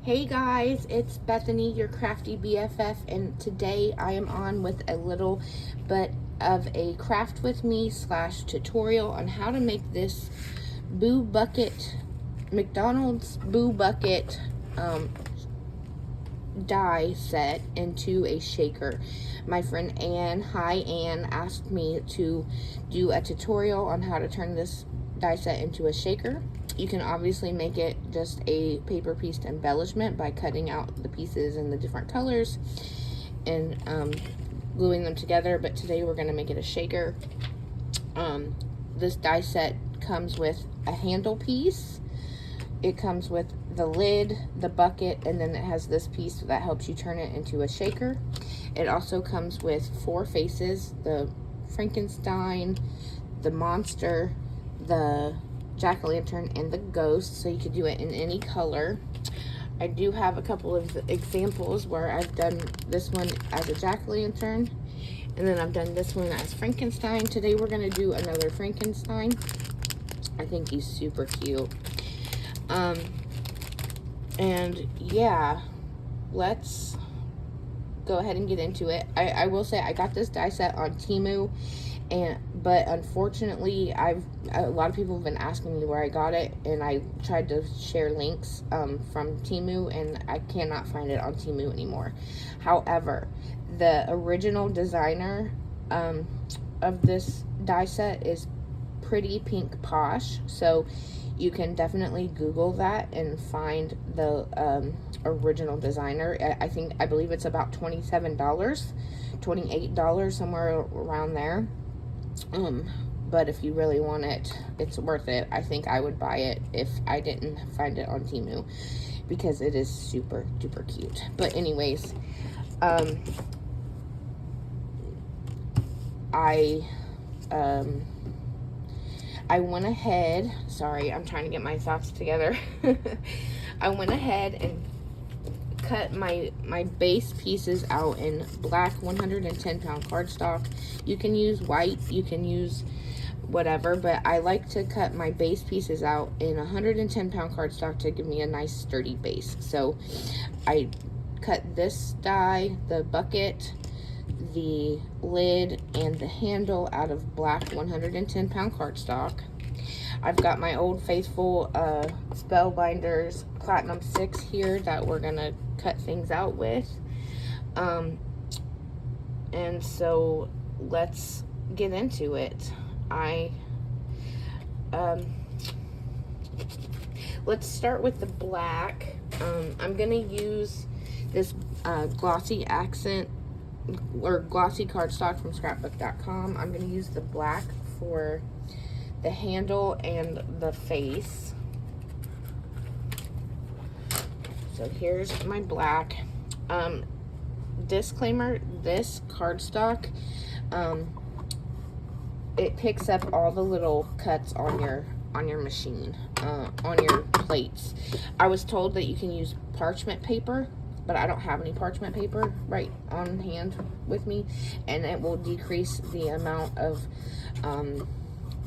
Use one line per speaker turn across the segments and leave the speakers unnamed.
Hey guys, it's Bethany, your crafty BFF, and today I am on with a little bit of a craft with me / tutorial on how to make this Boo Bucket, McDonald's Boo Bucket die set into a shaker. My friend Ann, hi Ann, asked me to do a tutorial on how to turn this die set into a shaker. You can obviously make it just a paper piece embellishment by cutting out the pieces in the different colors and gluing them together, but today we're going to make it a shaker. This die set comes with a handle piece. It comes with the lid, the bucket, and then it has this piece that helps you turn it into a shaker. It also comes with 4 faces: the Frankenstein, the monster, the jack-o'-lantern, and the ghost, so you could do it in any color. I do have a couple of examples where I've done this one as a jack-o'-lantern, and then I've done this one as Frankenstein. Today we're going to do another Frankenstein. I think he's super cute. And yeah, let's go ahead and get into it. I will say I got this die set on Temu, but unfortunately a lot of people have been asking me where I got it, and I tried to share links from Temu, and I cannot find it on Temu anymore. However, the original designer of this die set is Pretty Pink Posh, so you can definitely Google that and find the original designer. I believe it's about $27, $28, somewhere around there. But if you really want it, it's worth it. I think I would buy it if I didn't find it on Temu, because it is super duper cute. But anyways, I went ahead, sorry, I'm trying to get my thoughts together. I went ahead and cut my base pieces out in black 110 pound cardstock. You can use white, you can use whatever, but I like to cut my base pieces out in 110 pound cardstock to give me a nice sturdy base. So I cut this die, the bucket, the lid, and the handle out of black 110 pound cardstock. I've got my Old Faithful Spellbinders Platinum 6 here that we're gonna cut things out with. And so let's get into it. Let's start with the black. I'm gonna use this glossy accent or glossy cardstock from scrapbook.com. I'm going to use the black for the handle and the face. So here's my black. Disclaimer, this cardstock, it picks up all the little cuts on your machine, on your plates. I was told that you can use parchment paper, but I don't have any parchment paper right on hand with me, and it will decrease the amount of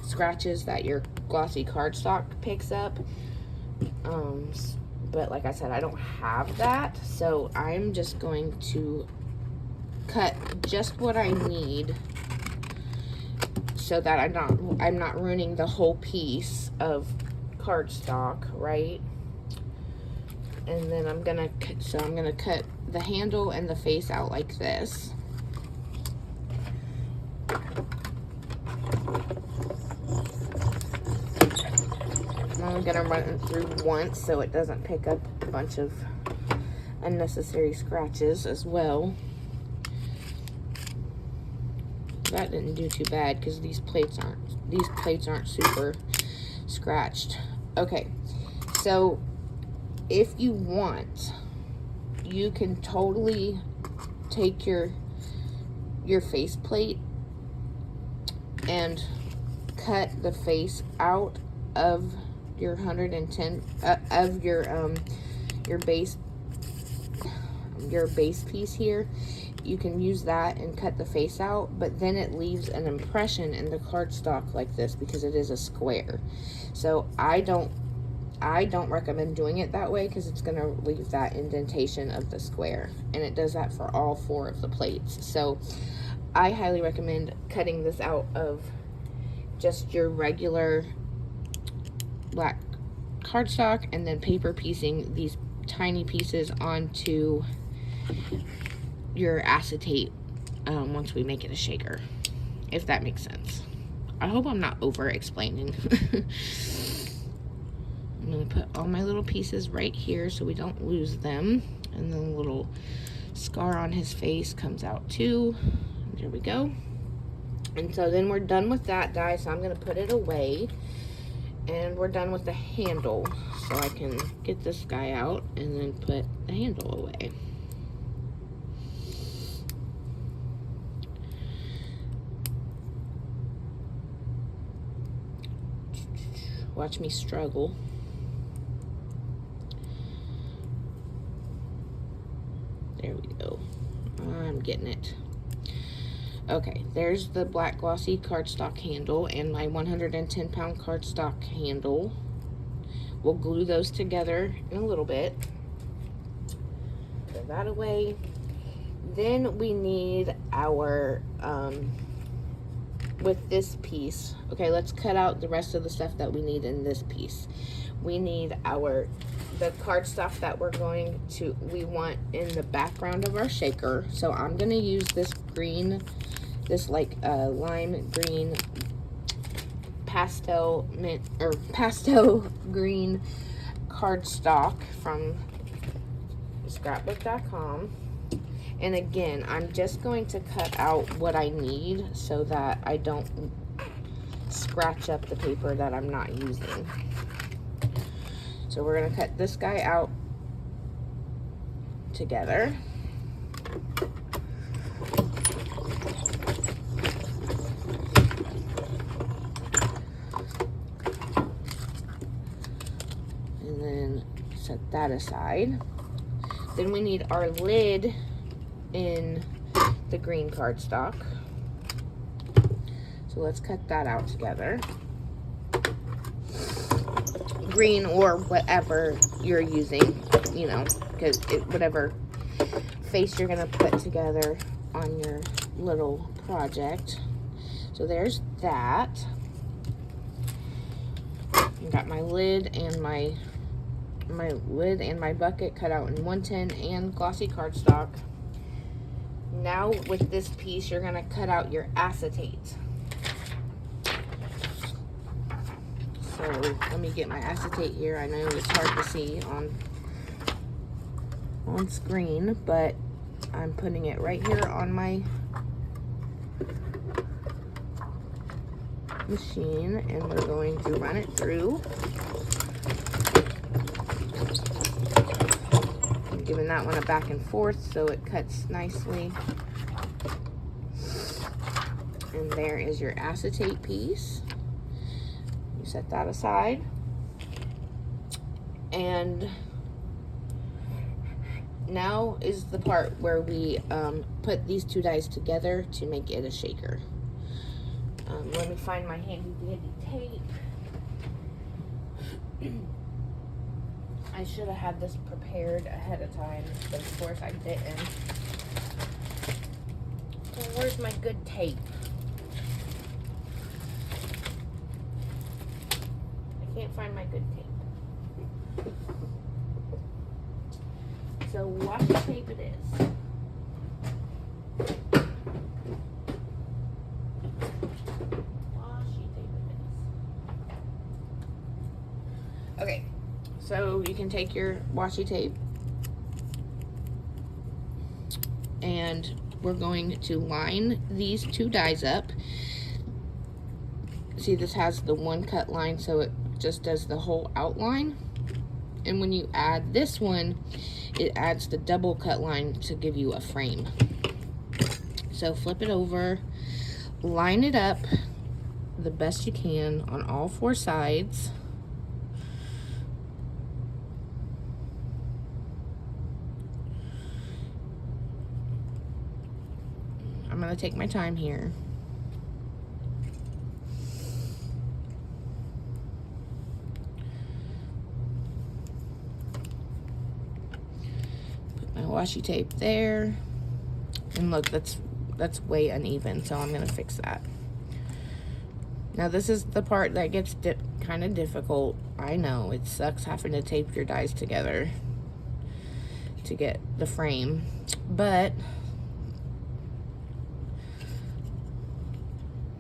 scratches that your glossy cardstock picks up. But like I said, I don't have that, so I'm just going to cut just what I need so that I'm not ruining the whole piece of cardstock, right? And then I'm gonna cut the handle and the face out like this. I'm gonna run it through once so it doesn't pick up a bunch of unnecessary scratches as well. That didn't do too bad because these plates aren't super scratched. Okay, so if you want, you can totally take your face plate and cut the face out of your 110 of your base piece here. You can use that and cut the face out, but then it leaves an impression in the cardstock like this because it is a square. So I I don't recommend doing it that way because it's going to leave that indentation of the square, and it does that for all 4 of the plates. So I highly recommend cutting this out of just your regular black cardstock and then paper piecing these tiny pieces onto your acetate once we make it a shaker, if that makes sense. I hope I'm not over explaining. I'm going to put all my little pieces right here so we don't lose them. And then the little scar on his face comes out too. There we go. And so then we're done with that die, so I'm going to put it away. And we're done with the handle, so I can get this guy out and then put the handle away. Watch me struggle. There we go. I'm getting it. Okay, there's the black glossy cardstock handle and my 110-pound cardstock handle. We'll glue those together in a little bit. Put that away. Then we need our, with this piece, okay, let's cut out the rest of the stuff that we need in this piece. We need the cardstock that we want in the background of our shaker. So I'm gonna use this green, this like lime green pastel green cardstock from scrapbook.com. And again, I'm just going to cut out what I need so that I don't scratch up the paper that I'm not using. So we're going to cut this guy out together. And then set that aside. Then we need our lid in the green cardstock. So let's cut that out together. Green or whatever you're using, you know, because whatever face you're gonna put together on your little project. So there's that. I got my lid and my bucket cut out in 110 and glossy cardstock. Now with this piece, you're gonna cut out your acetate. So let me get my acetate here. I know it's hard to see on screen, but I'm putting it right here on my machine, and we're going to run it through. I'm giving that one a back and forth so it cuts nicely. And there is your acetate piece. You set that aside. And now is the part where we put these two dies together to make it a shaker. Let me find my handy dandy tape. I should have had this prepared ahead of time, but of course I didn't. So where's my good tape? I can't find my good tape. So washi tape it is. Washi tape it is. Okay, so you can take your washi tape and we're going to line these two dies up. See, this has the one cut line, so it just does the whole outline. And when you add this one, it adds the double cut line to give you a frame. So flip it over, line it up the best you can on all four sides. I'm gonna take my time here. my washi tape there. And look, that's way uneven, so I'm gonna fix that. Now this is the part that gets kind of difficult. I know, it sucks having to tape your dies together to get the frame, but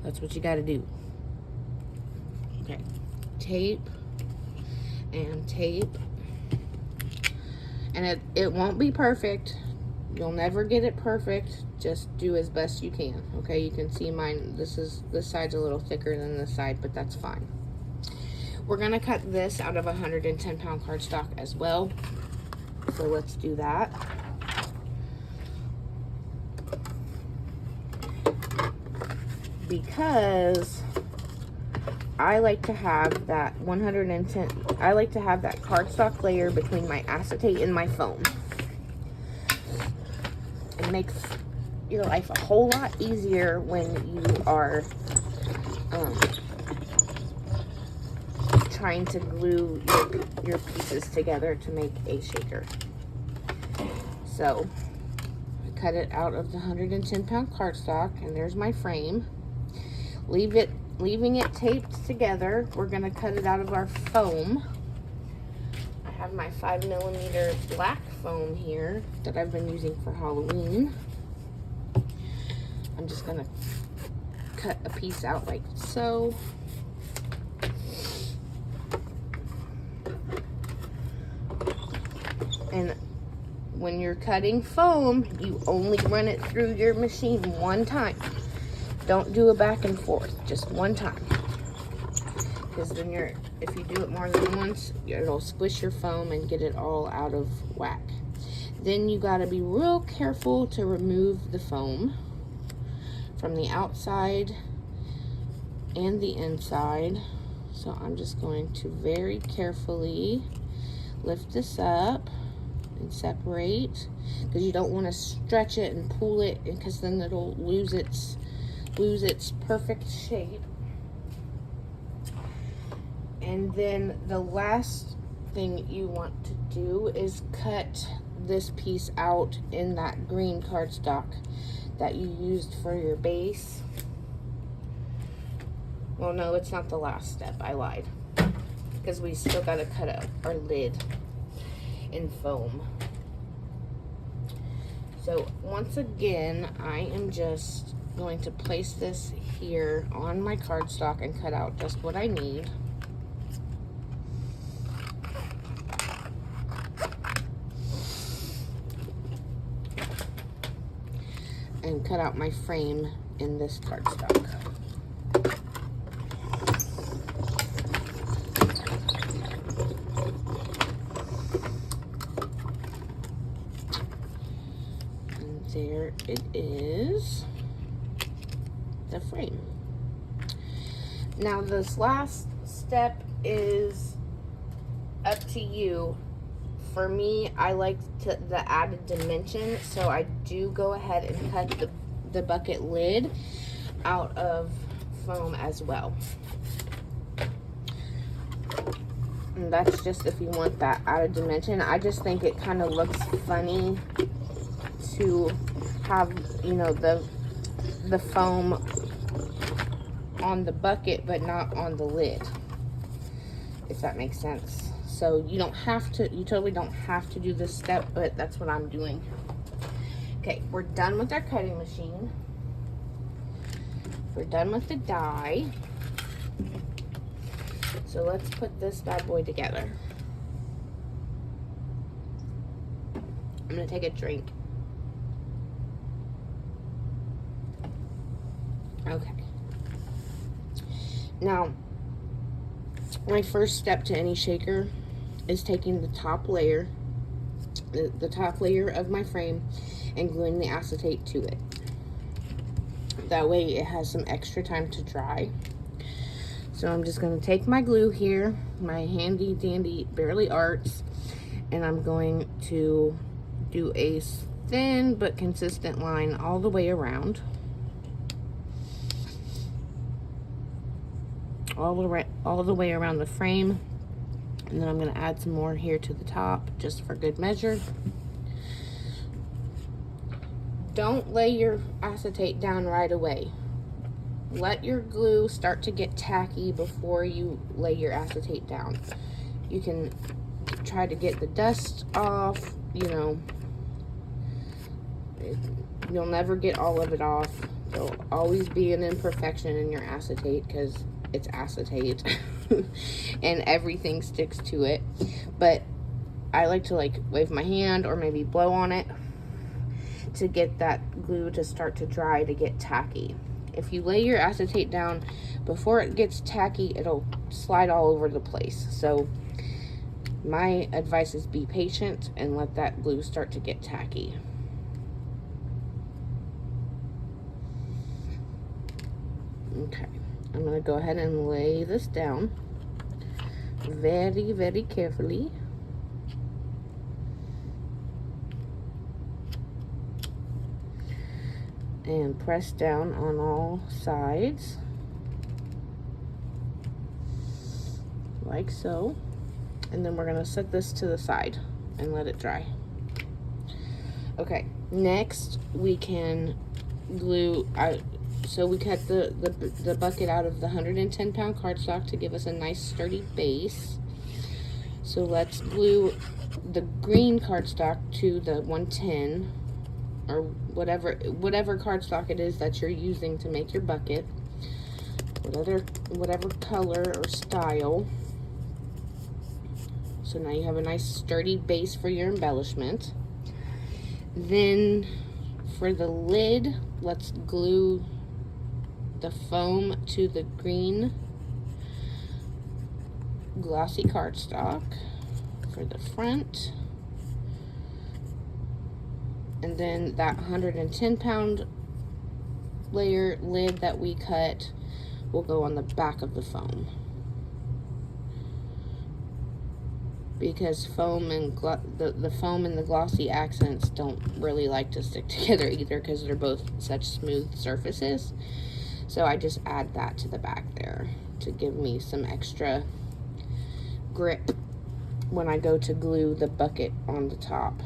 that's what you gotta do. Okay, tape and tape. And it won't be perfect. You'll never get it perfect. Just do as best you can. Okay, you can see mine. This side's a little thicker than this side, but that's fine. We're gonna cut this out of a 110-pound cardstock as well. So let's do that. Because I like to have that I like to have that cardstock layer between my acetate and my foam. It makes your life a whole lot easier when you are trying to glue your pieces together to make a shaker. So I cut it out of the 110-pound cardstock, and there's my frame. Leaving it taped together, we're gonna cut it out of our foam. I have my 5mm black foam here that I've been using for Halloween. I'm just gonna cut a piece out like so. And when you're cutting foam, you only run it through your machine one time. Don't do a back and forth, just one time. Because then if you do it more than once, it'll squish your foam and get it all out of whack. Then you gotta be real careful to remove the foam from the outside and the inside. So I'm just going to very carefully lift this up and separate, because you don't want to stretch it and pull it, because then it'll lose its perfect shape. And then the last thing you want to do is cut this piece out in that green cardstock that you used for your base. Well, no, it's not the last step. I lied. Because we still got to cut out our lid in foam. So once again, I am just going to place this here on my cardstock and cut out just what I need. And cut out my frame in this cardstock. And there it is, the frame. Now this last step is up to you. For me, I like the added dimension, so I do go ahead and cut the bucket lid out of foam as well. And that's just if you want that added dimension. I just think it kind of looks funny to have, you know, the foam on the bucket but not on the lid, if that makes sense. So you totally don't have to do this step, but that's what I'm doing. Okay, we're done with our cutting machine. We're done with the die. So let's put this bad boy together. I'm gonna take a drink. Okay. Now, my first step to any shaker is taking the top layer, the top layer of my frame, and gluing the acetate to it. That way it has some extra time to dry. So I'm just going to take my glue here, my handy dandy Barely Arts, and I'm going to do a thin but consistent line all the way around. All the way around the frame. And then I'm going to add some more here to the top, just for good measure. don't lay your acetate down right away. Let your glue start to get tacky before you lay your acetate down. You can try to get the dust off, you know. You'll never get all of it off. There'll always be an imperfection in your acetate because it's acetate and everything sticks to it. But I like to like wave my hand or maybe blow on it to get that glue to start to dry, to get tacky. If you lay your acetate down before it gets tacky, it'll slide all over the place. So my advice is be patient and let that glue start to get tacky. Okay, I'm gonna go ahead and lay this down very, very carefully. And press down on all sides, like so. And then we're gonna set this to the side and let it dry. Okay, next we can glue. So we cut the bucket out of the 110-pound cardstock to give us a nice sturdy base. So let's glue the green cardstock to the 110, or whatever cardstock it is that you're using to make your bucket, whatever color or style. So now you have a nice sturdy base for your embellishment. Then for the lid, let's glue the foam to the green glossy cardstock for the front. And then that 110-pound layer lid that we cut will go on the back of the foam. Because foam and the foam and the glossy accents don't really like to stick together either, because they're both such smooth surfaces. So I just add that to the back there to give me some extra grip when I go to glue the bucket on the top,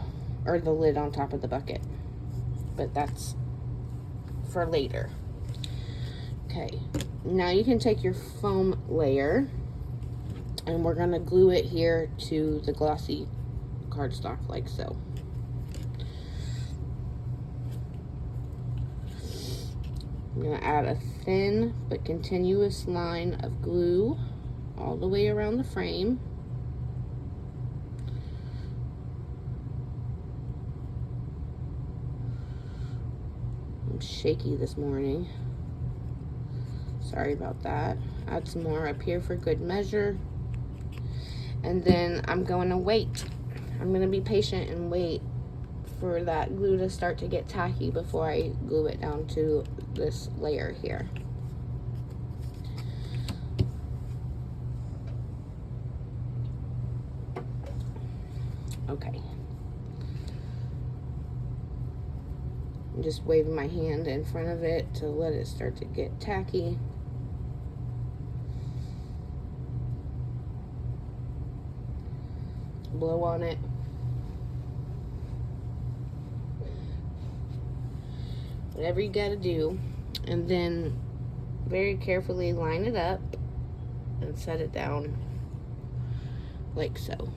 or the lid on top of the bucket. But that's for later. Okay, now you can take your foam layer and we're gonna glue it here to the glossy cardstock like so. I'm gonna add a thin but continuous line of glue all the way around the frame. I'm shaky this morning. Sorry about that. Add some more up here for good measure. And then I'm going to wait. I'm going to be patient and wait for that glue to start to get tacky before I glue it down to this layer here. Okay. I'm just waving my hand in front of it to let it start to get tacky. Blow on it. Whatever you gotta do. And then very carefully line it up and set it down like so.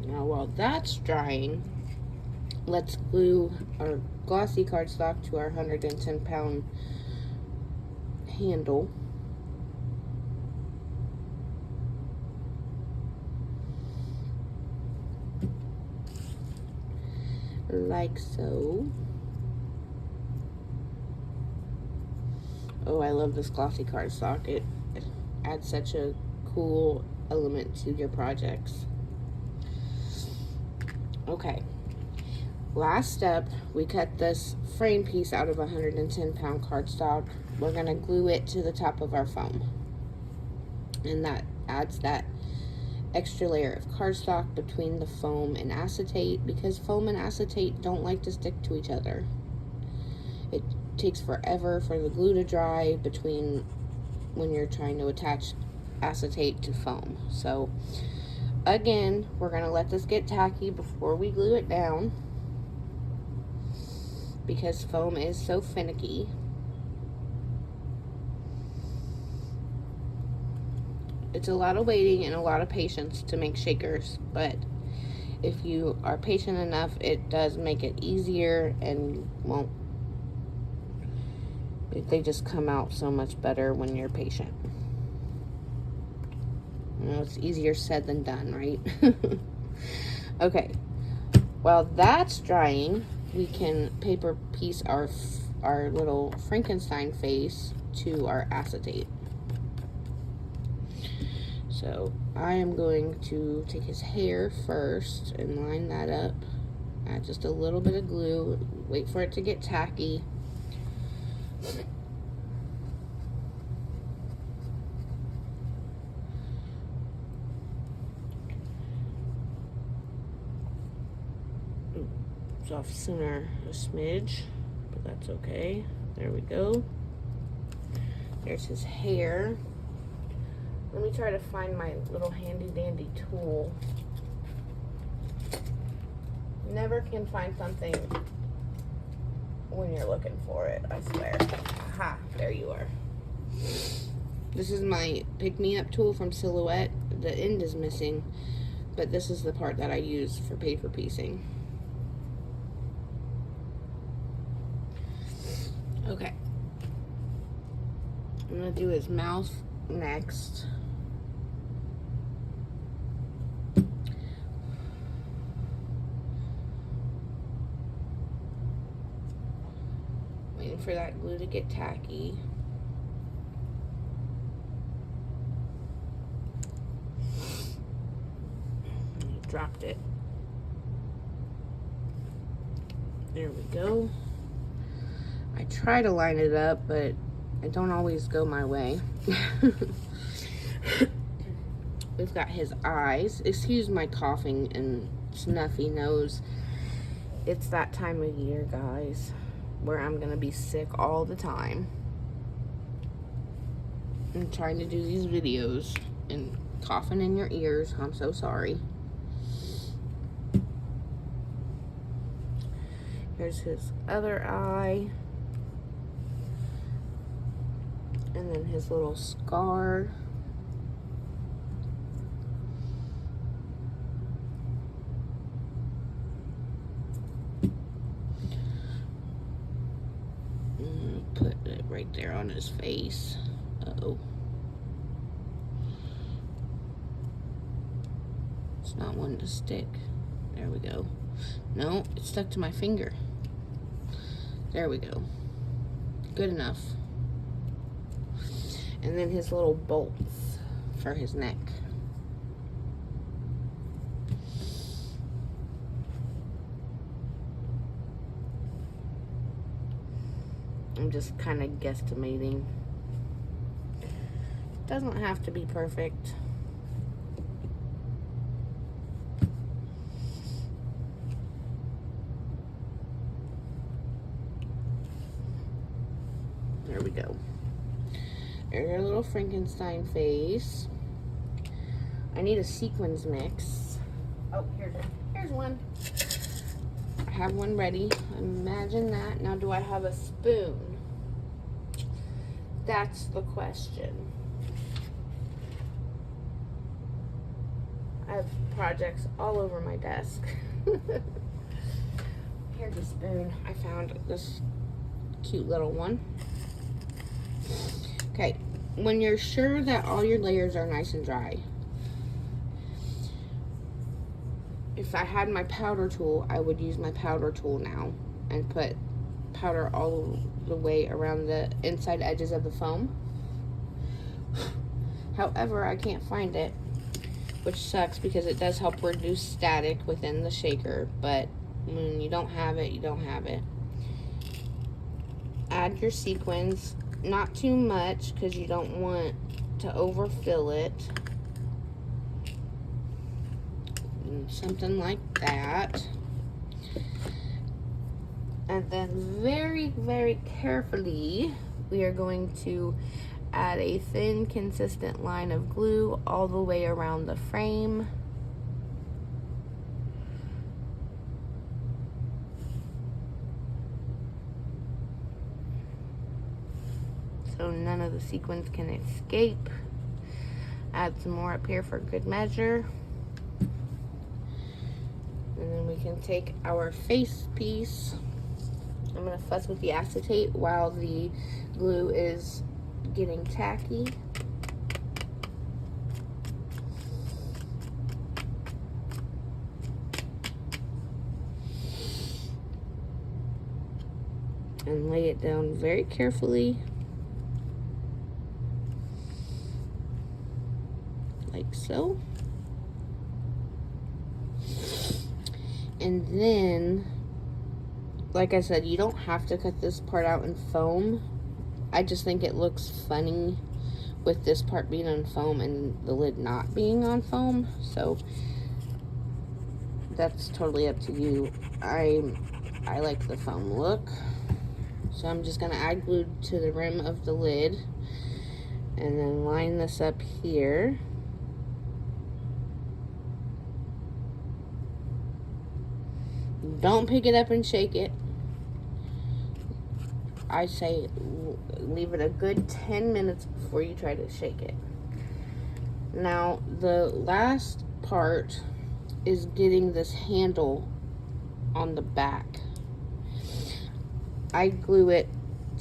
Now while that's drying, let's glue our glossy cardstock to our 110-pound handle. Like so. Oh, I love this glossy cardstock. It adds such a cool element to your projects. Okay. Last step, we cut this frame piece out of 110-pound cardstock. We're gonna glue it to the top of our foam. And that adds that extra layer of cardstock between the foam and acetate, because foam and acetate don't like to stick to each other. It takes forever for the glue to dry between when you're trying to attach acetate to foam. So again, we're going to let this get tacky before we glue it down, because foam is so finicky. It's a lot of waiting and a lot of patience to make shakers, but if you are patient enough, it does make it easier, and they just come out so much better when you're patient. You know, it's easier said than done, right? Okay, while that's drying, we can paper piece our little Frankenstein face to our acetate. So I am going to take his hair first and line that up. Add just a little bit of glue. Wait for it to get tacky. It's off center a smidge, but that's okay. There we go. There's his hair. Let me try to find my little handy dandy tool. Never can find something when you're looking for it, I swear. Aha, there you are. This is my pick-me-up tool from Silhouette. The end is missing, but this is the part that I use for paper piecing. Okay. I'm gonna do his mouth next. Waiting for that glue to get tacky. Dropped it. There we go. I try to line it up, but it don't always go my way. We've got his eyes. Excuse my coughing and snuffy nose. It's that time of year, guys, where I'm gonna be sick all the time. I'm trying to do these videos and coughing in your ears. I'm so sorry. Here's his other eye. And then his little scar. Put it right there on his face. Uh-oh. It's not wanting to stick. There we go. No, it stuck to my finger. There we go. Good enough. And then his little bolts for his neck. I'm just kind of guesstimating. Doesn't have to be perfect. There we go. There's your little Frankenstein face. I need a sequins mix. Oh, here's one. I have one ready. Imagine that. Now, do I have a spoon? That's the question. I have projects all over my desk. Here's a spoon. I found this cute little one. Okay, when you're sure that all your layers are nice and dry, if I had my powder tool, I would use my powder tool now and put powder all the way around the inside edges of the foam. However, I can't find it, which sucks because it does help reduce static within the shaker, but when you don't have it, you don't have it. Add your sequins. Not too much because you don't want to overfill it. Something like that. And then very, very carefully, we are going to add a thin, consistent line of glue all the way around the frame. So none of the sequins can escape. Add some more up here for good measure. And then we can take our face piece. I'm gonna fuss with the acetate while the glue is getting tacky. And lay it down very carefully. Like so. And then, like I said, you don't have to cut this part out in foam. I just think it looks funny with this part being on foam and the lid not being on foam. So that's totally up to you. I like the foam look. So I'm just gonna add glue to the rim of the lid and then line this up here. Don't pick it up and shake it. I say leave it a good 10 minutes before you try to shake it. Now, the last part is getting this handle on the back. I glue it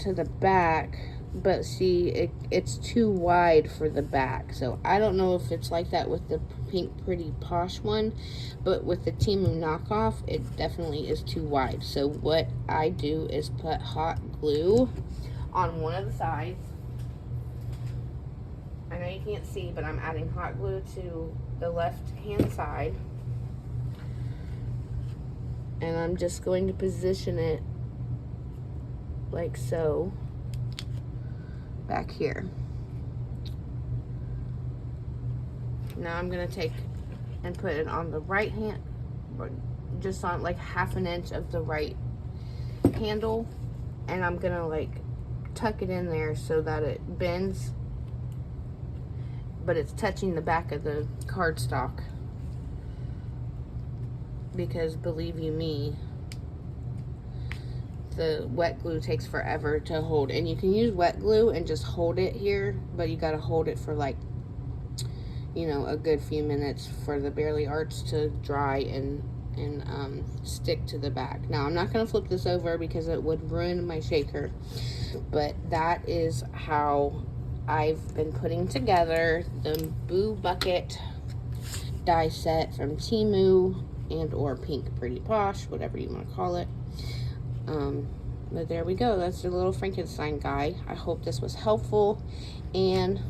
to the back, but see, it's too wide for the back. So I don't know if it's like that with the Pink Pretty Posh one, but with the Temu knockoff, it definitely is too wide. So what I do is put hot glue on one of the sides. I know you can't see, but I'm adding hot glue to the left hand side. And I'm just going to position it like so back here. Now I'm gonna take and put it on the right hand, just on like half an inch of the right handle, and I'm gonna like tuck it in there so that it bends, but it's touching the back of the cardstock, because believe you me, the wet glue takes forever to hold. And you can use wet glue and just hold it here, but you gotta hold it for like, you know, a good few minutes for the Barely Arts to dry and stick to the back. Now I'm not gonna flip this over because it would ruin my shaker, but that is how I've been putting together the Boo Bucket die set from Temu and or Pink Pretty Posh, whatever you want to call it. But there we go. That's your little Frankenstein guy. I hope this was helpful, and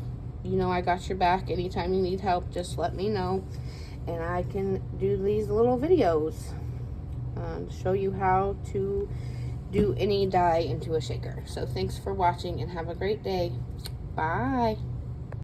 you know I got your back. Anytime you need help, just let me know, and I can do these little videos, show you how to do any die into a shaker. So thanks for watching and have a great day. Bye.